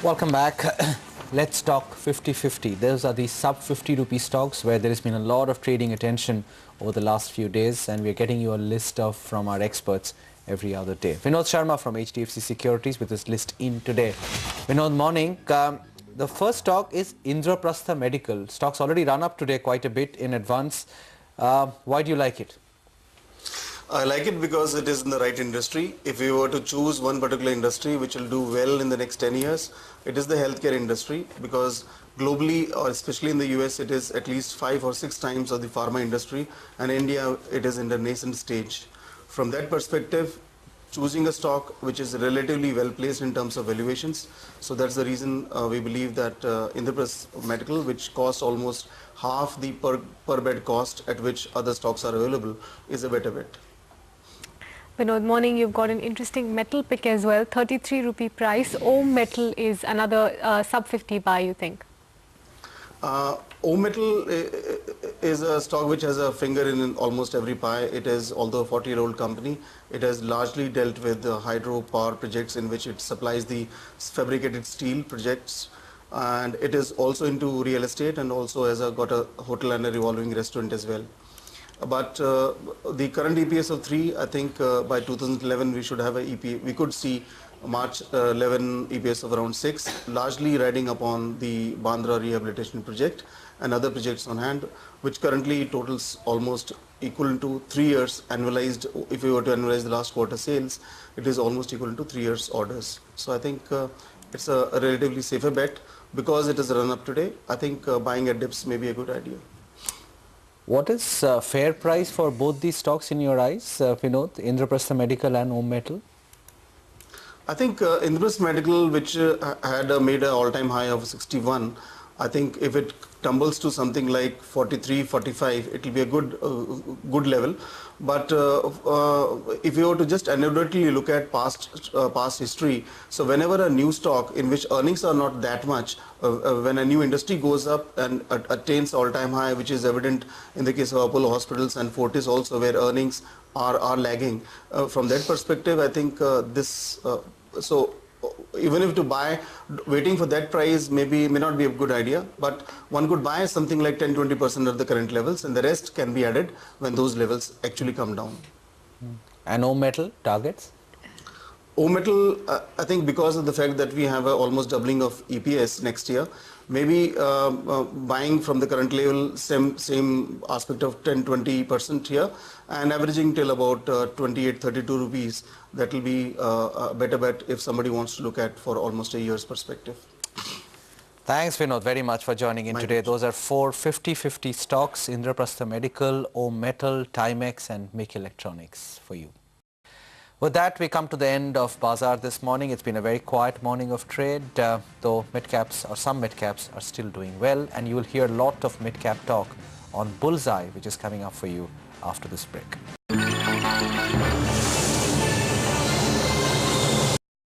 Welcome back. Let's talk 50-50. Those are the sub 50 rupee stocks where there has been a lot of trading attention over the last few days, and we're getting you a list from our experts every other day. Vinod Sharma from HDFC Securities with his list in today. Vinod, morning. The first stock is Indraprastha Medical. Stock's already run up today quite a bit in advance. Why do you like it? I like it because it is in the right industry. If we were to choose one particular industry which will do well in the next 10 years, it is the healthcare industry, because globally, or especially in the US, it is at least 5 or 6 times of the pharma industry, and India, it is in the nascent stage. From that perspective, choosing a stock which is relatively well placed in terms of valuations. So that's the reason we believe that Indraprastha Medical, which costs almost half the per bed cost at which other stocks are available, is a better bet. Vinod, morning. You've got an interesting metal pick as well. 33 rupee price. Om Metal is another sub 50 buy, you think? Om Metal is a stock which has a finger in almost every pie. It is, although a 40-year-old company, it has largely dealt with hydropower projects in which it supplies the fabricated steel projects, and it is also into real estate, and also has got a hotel and a revolving restaurant as well. But the current EPS of 3, I think by 2011 we should have we could see March 11 EPS of around 6, largely riding upon the Bandra rehabilitation project and other projects on hand, which currently totals almost equal to 3 years annualized. If we were to annualize the last quarter sales, it is almost equal to 3 years orders. So I think it's a relatively safer bet. Because it is run up today, I think buying at dips may be a good idea. What is fair price for both these stocks in your eyes, Vinod, Indraprastha Medical and Om Metal? I think Indraprastha Medical, which had made an all-time high of 61, I think if it tumbles to something like 43, 45, it will be a good level. But if you were to just anecdotally look at past history, so whenever a new stock in which earnings are not that much, when a new industry goes up and attains all-time high, which is evident in the case of Apollo Hospitals and Fortis also, where earnings are lagging. From that perspective, I think so even if to buy, waiting for that price may not be a good idea, but one could buy something like 10-20% of the current levels, and the rest can be added when those levels actually come down. And Om Metal targets? Om Metal, I think because of the fact that we have almost doubling of EPS next year, maybe buying from the current level, same aspect of 10-20% here, and averaging till about 28-32 rupees. That will be a better bet if somebody wants to look at for almost a year's perspective. Thanks, Vinod, very much for joining in today. Those are 4 50-50 stocks: Indraprastha Medical, Om Metal, Timex and Meek Electronics for you. With that, we come to the end of Bazaar this morning. It's been a very quiet morning of trade, though mid-caps or some mid-caps are still doing well, and you will hear a lot of mid-cap talk on Bullseye, which is coming up for you after this break.